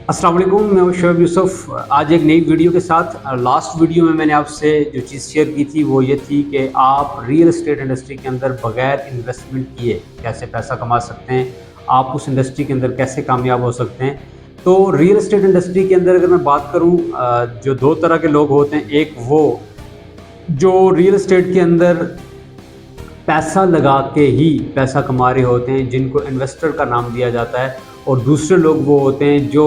अस्सलाम वालेकुम, मैं हूं शोएब यूसुफ। आज एक नई वीडियो के साथ। लास्ट वीडियो में मैंने आपसे जो चीज़ शेयर की थी वो ये थी कि आप रियल एस्टेट इंडस्ट्री के अंदर बगैर इन्वेस्टमेंट किए कैसे पैसा कमा सकते हैं, आप उस इंडस्ट्री के अंदर कैसे कामयाब हो सकते हैं। तो रियल एस्टेट इंडस्ट्री के अंदर अगर मैं बात करूं, जो दो तरह के लोग होते हैं। एक वो जो रियल एस्टेट के अंदर पैसा लगा के ही पैसा कमा रहे होते हैं, जिनको इन्वेस्टर का नाम दिया जाता है। और दूसरे लोग वो होते हैं जो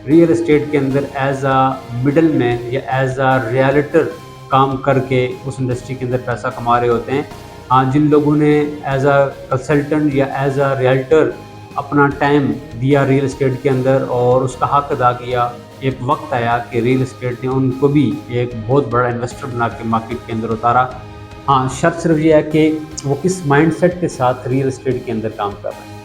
रियल एस्टेट के अंदर एज आ मिडल मैन या एज आ रियल्टर काम करके उस इंडस्ट्री के अंदर पैसा कमा रहे होते हैं। हाँ, जिन लोगों ने एज आ कंसल्टेंट या एज आ रियल्टर अपना टाइम दिया रियल एस्टेट के अंदर और उसका हक अदा किया, एक वक्त आया कि रियल एस्टेट ने उनको भी एक बहुत बड़ा इन्वेस्टर बना के मार्केट के अंदर उतारा। हाँ, शर्त सिर्फ ये है कि वो किस माइंडसेट के साथ रियल एस्टेट के अंदर काम कर रहे हैं।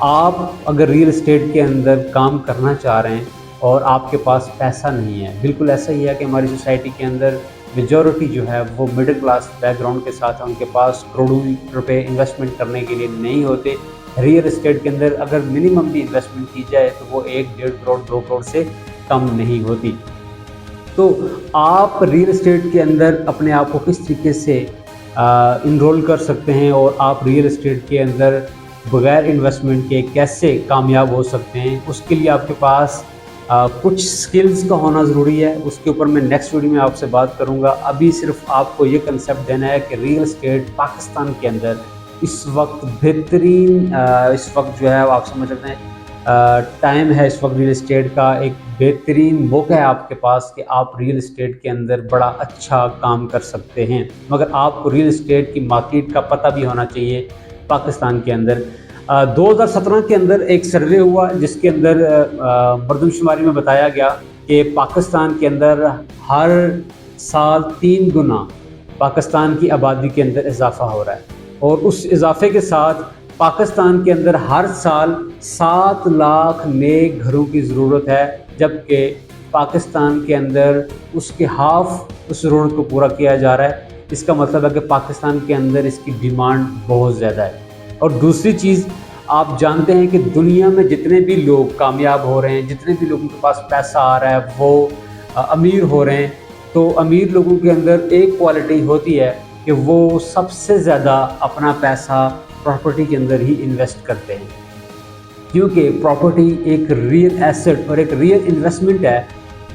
आप अगर रियल एस्टेट के अंदर काम करना चाह रहे हैं और आपके पास पैसा नहीं है, बिल्कुल ऐसा ही है कि हमारी सोसाइटी के अंदर मेजॉरिटी जो है वो मिडिल क्लास बैकग्राउंड के साथ है, उनके पास करोड़ों रुपए इन्वेस्टमेंट करने के लिए नहीं होते। रियल एस्टेट के अंदर अगर मिनिमम भी इन्वेस्टमेंट की जाए तो वो 1-1.5 करोड़ 2 करोड़ से कम नहीं होती। तो आप रियल एस्टेट के अंदर अपने आप को किस तरीके से इनरोल कर सकते हैं और आप रियल एस्टेट के अंदर बगैर इन्वेस्टमेंट के कैसे कामयाब हो सकते हैं, उसके लिए आपके पास कुछ स्किल्स का होना ज़रूरी है। उसके ऊपर मैं नेक्स्ट वीडियो में आपसे बात करूंगा। अभी सिर्फ आपको ये कंसेप्ट देना है कि रियल एस्टेट पाकिस्तान के अंदर इस वक्त बेहतरीन इस वक्त जो है आप समझ सकते हैं टाइम है। इस वक्त रियल एस्टेट का एक बेहतरीन मौका है आपके पास कि आप रियल एस्टेट के अंदर बड़ा अच्छा काम कर सकते हैं। मगर आपको रियल एस्टेट की मार्केट का पता भी होना चाहिए। पाकिस्तान के अंदर 2017 के अंदर एक सर्वे हुआ जिसके अंदर मरदमशुमारी में बताया गया कि पाकिस्तान के अंदर हर साल 3 गुना पाकिस्तान की आबादी के अंदर इजाफा हो रहा है और उस इजाफे के साथ पाकिस्तान के अंदर हर साल 7 लाख नए घरों की ज़रूरत है, जबकि पाकिस्तान के अंदर उसके हाफ उस ज़रूरत को पूरा किया जा रहा है। इसका मतलब है कि पाकिस्तान के अंदर इसकी डिमांड बहुत ज़्यादा है। और दूसरी चीज़, आप जानते हैं कि दुनिया में जितने भी लोग कामयाब हो रहे हैं, जितने भी लोगों के पास पैसा आ रहा है वो अमीर हो रहे हैं, तो अमीर लोगों के अंदर एक क्वालिटी होती है कि वो सबसे ज़्यादा अपना पैसा प्रॉपर्टी के अंदर ही इन्वेस्ट करते हैं, क्योंकि प्रॉपर्टी एक रियल एसेट और एक रियल इन्वेस्टमेंट है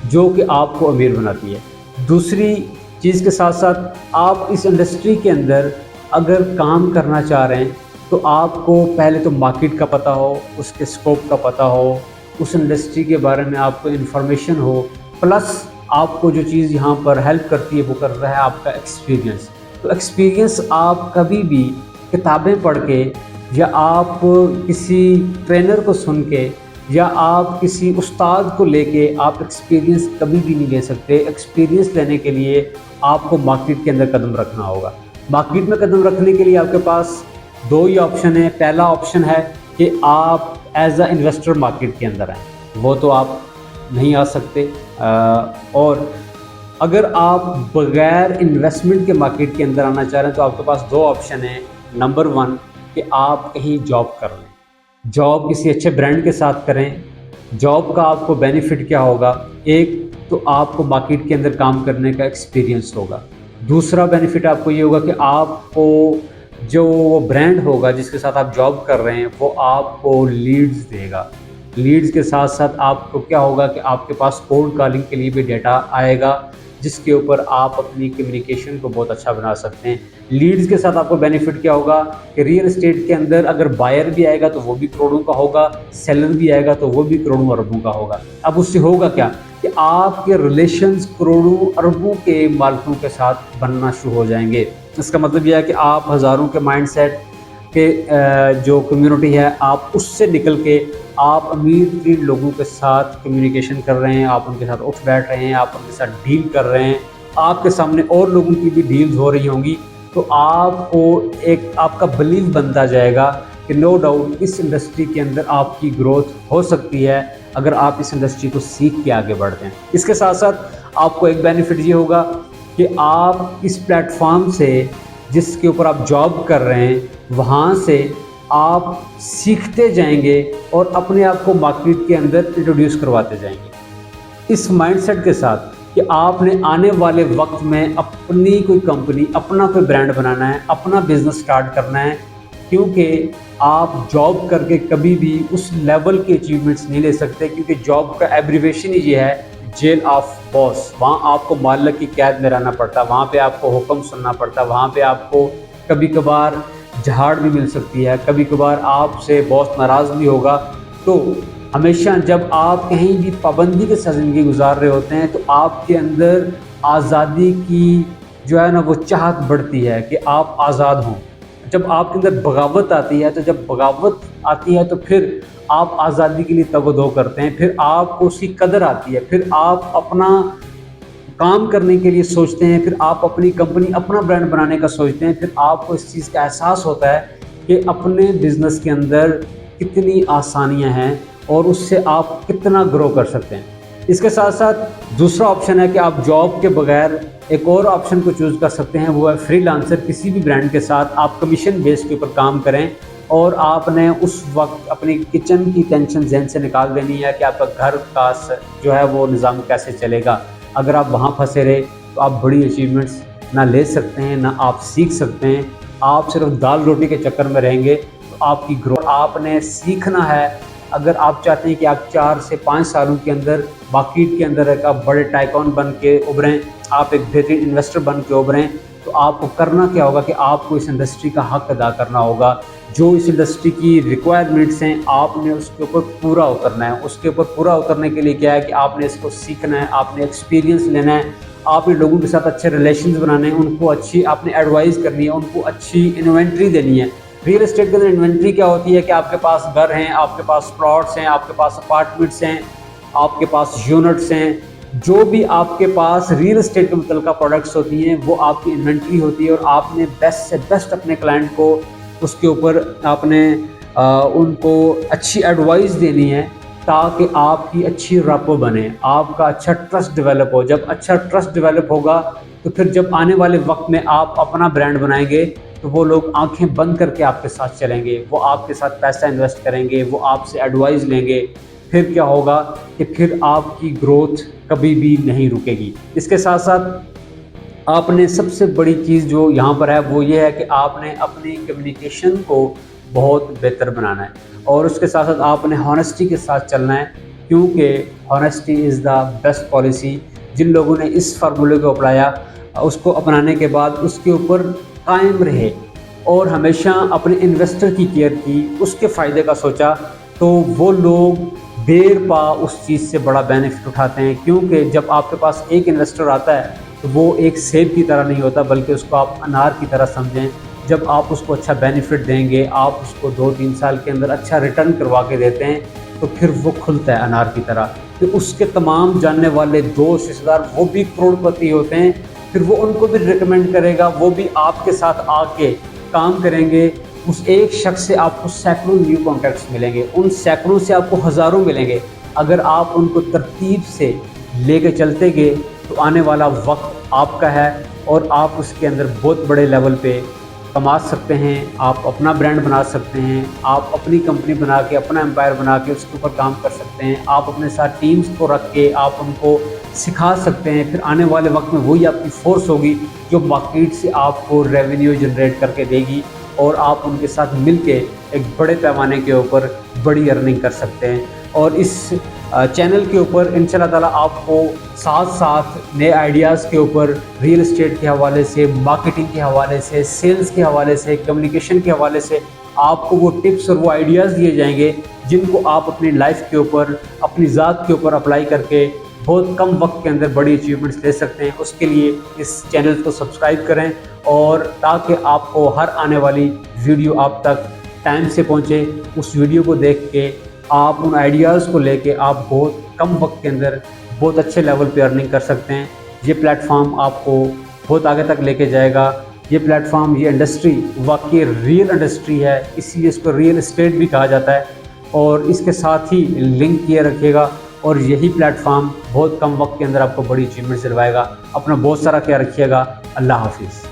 जो कि आपको अमीर बनाती है। दूसरी चीज़ के साथ साथ आप इस इंडस्ट्री के अंदर अगर काम करना चाह रहे हैं तो आपको पहले तो मार्केट का पता हो, उसके स्कोप का पता हो, उस इंडस्ट्री के बारे में आपको इन्फॉर्मेशन हो, प्लस आपको जो चीज़ यहाँ पर हेल्प करती है वो कर रहा है आपका एक्सपीरियंस। तो एक्सपीरियंस आप कभी भी किताबें पढ़ के या आप किसी ट्रेनर को सुन के या आप किसी उस्ताद को लेके आप एक्सपीरियंस कभी भी नहीं ले सकते। एक्सपीरियंस लेने के लिए आपको मार्केट के अंदर कदम रखना होगा। मार्केट में कदम रखने के लिए आपके पास 2 ही ऑप्शन है। पहला ऑप्शन है कि आप एज अ इन्वेस्टर मार्केट के अंदर आएँ, वो तो आप नहीं आ सकते। और अगर आप बगैर इन्वेस्टमेंट के मार्केट के अंदर आना चाह रहे हैं तो आपके पास 2 ऑप्शन हैं। नंबर 1 कि आप कहीं जॉब कर लें, जॉब किसी अच्छे ब्रांड के साथ करें। जॉब का आपको बेनिफिट क्या होगा? एक तो आपको मार्केट के अंदर काम करने का एक्सपीरियंस होगा। दूसरा बेनिफिट आपको ये होगा कि आपको जो वो ब्रांड होगा जिसके साथ आप जॉब कर रहे हैं वो आपको लीड्स देगा। लीड्स के साथ साथ आपको क्या होगा कि आपके पास कोल्ड कॉलिंग के लिए भी डेटा आएगा जिसके ऊपर आप अपनी कम्युनिकेशन को बहुत अच्छा बना सकते हैं। लीड्स के साथ आपको बेनिफिट क्या होगा कि रियल एस्टेट के अंदर अगर बायर भी आएगा तो वो भी करोड़ों का होगा, सेलर भी आएगा तो वो भी करोड़ों अरबों का होगा। अब उससे होगा क्या कि आपके रिलेशंस करोड़ों अरबों के मालिकों के साथ बनना शुरू हो जाएंगे। इसका मतलब यह है कि आप हज़ारों के माइंडसेट के जो कम्युनिटी है आप उससे निकल के आप अमीर लोगों के साथ कम्युनिकेशन कर रहे हैं, आप उनके साथ उठ बैठ रहे हैं, आप उनके साथ डील कर रहे हैं, आपके सामने और लोगों की भी डील्स हो रही होंगी, तो आपको एक आपका बिलीव बनता जाएगा कि नो डाउट इस इंडस्ट्री के अंदर आपकी ग्रोथ हो सकती है अगर आप इस इंडस्ट्री को सीख के आगे बढ़ते हैं। इसके साथ साथ आपको एक बेनिफिट ये होगा कि आप इस प्लेटफॉर्म से जिसके ऊपर आप जॉब कर रहे हैं वहाँ से आप सीखते जाएंगे और अपने आप को मार्केट के अंदर इंट्रोड्यूस करवाते जाएंगे। इस माइंडसेट के साथ कि आपने आने वाले वक्त में अपनी कोई कंपनी, अपना कोई ब्रांड बनाना है, अपना बिजनेस स्टार्ट करना है, क्योंकि आप जॉब करके कभी भी उस लेवल के अचीवमेंट्स नहीं ले सकते, क्योंकि जॉब का एब्रीवेशन ही ये है जेल ऑफ बॉस। वहाँ आपको मालिक की कैद में रहना पड़ता, वहाँ पे आपको हुक्म सुनना पड़ता, वहाँ पे आपको कभी कभार झाड़ भी मिल सकती है, कभी कभार आपसे बॉस नाराज़ भी होगा। तो हमेशा जब आप कहीं भी पाबंदी के साथ ज़िंदगी गुजार रहे होते हैं तो आपके अंदर आज़ादी की जो है ना वो चाहत बढ़ती है कि आप आज़ाद हों। जब आपके अंदर बगावत आती है, तो जब बगावत आती है तो फिर आप आज़ादी के लिए तगदो करते हैं, फिर आपको उसकी कदर आती है, फिर आप अपना काम करने के लिए सोचते हैं, फिर आप अपनी कंपनी, अपना ब्रांड बनाने का सोचते हैं, फिर आपको इस चीज़ का एहसास होता है कि अपने बिज़नेस के अंदर कितनी आसानियां हैं और उससे आप कितना ग्रो कर सकते हैं। इसके साथ साथ दूसरा ऑप्शन है कि आप जॉब के बगैर एक और ऑप्शन को चूज़ कर सकते हैं, वो है फ्रीलांसर। किसी भी ब्रांड के साथ आप कमीशन बेस के ऊपर काम करें और आपने उस वक्त अपनी किचन की टेंशन जहन से निकाल देनी है कि आपका घर का जो है वो निज़ाम कैसे चलेगा। अगर आप वहाँ फंसे रहे तो आप बड़ी अचीवमेंट्स ना ले सकते हैं, ना आप सीख सकते हैं। आप सिर्फ दाल रोटी के चक्कर में रहेंगे तो आपकी ग्रोथ, आपने सीखना है। अगर आप चाहते हैं कि आप 4 से 5 सालों के अंदर मार्केट के अंदर एक आप बड़े टाइकॉन बन के उभरें, आप एक बेहतरीन इन्वेस्टर बन के उभरें, तो आपको करना क्या होगा कि आपको इस इंडस्ट्री का हक अदा करना होगा। जो इस इंडस्ट्री की रिक्वायरमेंट्स हैं आपने उसके ऊपर पूरा उतरना है। उसके ऊपर पूरा उतरने के लिए क्या है कि आपने इसको सीखना है, आपने एक्सपीरियंस लेना है, आपने लोगों के साथ अच्छे रिलेशंस बनाने हैं, उनको अच्छी आपने एडवाइस करनी है, उनको अच्छी इन्वेंट्री देनी है। रियल एस्टेट के अंदर इन्वेंट्री क्या होती है कि आपके पास घर हैं, आपके पास प्लॉट्स हैं, आपके पास अपार्टमेंट्स हैं, आपके पास यूनिट्स हैं, जो भी आपके पास रियल एस्टेट के मुतल्लिका प्रोडक्ट्स होती हैं वो आपकी इन्वेंट्री होती है। और आपने बेस्ट से बेस्ट अपने क्लाइंट को उसके ऊपर आपने उनको अच्छी एडवाइस देनी है ताकि आपकी अच्छी रैपो बने, आपका अच्छा ट्रस्ट डेवलप हो। जब अच्छा ट्रस्ट डेवलप होगा तो फिर जब आने वाले वक्त में आप अपना ब्रांड बनाएंगे तो वो लोग आंखें बंद करके आपके साथ चलेंगे, वो आपके साथ पैसा इन्वेस्ट करेंगे, वो आपसे एडवाइस लेंगे। फिर क्या होगा कि फिर आपकी ग्रोथ कभी भी नहीं रुकेगी। इसके साथ साथ आपने सबसे बड़ी चीज़ जो यहाँ पर है वो ये है कि आपने अपनी कम्युनिकेशन को बहुत बेहतर बनाना है और उसके साथ साथ आपने हॉनेस्टी के साथ चलना है, क्योंकि honesty is the best policy. जिन लोगों ने इस फार्मूले को अपनाया उसको अपनाने के बाद उसके ऊपर कायम रहे और हमेशा अपने इन्वेस्टर की केयर की, उसके फ़ायदे का सोचा, तो वो लोग देर पा उस चीज़ से बड़ा बेनिफिट उठाते हैं। क्योंकि जब आपके पास एक इन्वेस्टर आता है तो वो एक सेब की तरह नहीं होता, बल्कि उसको आप अनार की तरह समझें। जब आप उसको अच्छा बेनिफिट देंगे, आप उसको 2-3 साल के अंदर अच्छा रिटर्न करवा के देते हैं, तो फिर वो खुलता है अनार की तरह। तो उसके तमाम जानने वाले दोस्त रिश्तेदार वो भी करोड़पति होते हैं, फिर वो उनको भी रिकमेंड करेगा, वो भी आपके साथ आके काम करेंगे। उस एक शख्स से आपको सैकड़ों न्यू कॉन्टैक्ट्स मिलेंगे, उन सैकड़ों से आपको हज़ारों मिलेंगे। अगर आप उनको तरतीब से लेके चलते गए तो आने वाला वक्त आपका है और आप उसके अंदर बहुत बड़े लेवल पे कमा सकते हैं। आप अपना ब्रांड बना सकते हैं, आप अपनी कंपनी बना के, अपना एम्पायर बना के उसके ऊपर काम कर सकते हैं। आप अपने साथ टीम्स को रख के आप उनको सिखा सकते हैं। फिर आने वाले वक्त में वही आपकी फोर्स होगी जो मार्केट से आपको रेवेन्यू जनरेट करके देगी और आप उनके साथ मिलके एक बड़े पैमाने के ऊपर बड़ी अर्निंग कर सकते हैं। और इस चैनल के ऊपर इंशाल्लाह ताला आपको साथ साथ नए आइडियाज़ के ऊपर रियल एस्टेट के हवाले से, मार्केटिंग के हवाले से, सेल्स के हवाले से, कम्युनिकेशन के हवाले से आपको वो टिप्स और वो आइडियाज़ दिए जाएंगे जिनको आप अपनी लाइफ के ऊपर, अपनी ज़ात के ऊपर अप्लाई करके बहुत कम वक्त के अंदर बड़ी अचीवमेंट्स ले सकते हैं। उसके लिए इस चैनल को सब्सक्राइब करें और ताकि आपको हर आने वाली वीडियो आप तक टाइम से पहुँचे। उस वीडियो को देख के आप उन आइडियाज़ को लेके आप बहुत कम वक्त के अंदर बहुत अच्छे लेवल पे अर्निंग कर सकते हैं। ये प्लेटफॉर्म आपको बहुत आगे तक लेके जाएगा। ये प्लेटफॉर्म, ये इंडस्ट्री वाकई रियल इंडस्ट्री है, इसीलिए इसको रियल एस्टेट भी कहा जाता है। और इसके साथ ही लिंक किए रखिएगा और यही प्लेटफॉर्म बहुत कम वक्त के अंदर आपको बड़ी अचीवमेंट दिलवाएगा। अपना बहुत सारा ख्याल रखिएगा। अल्लाह हाफिज़।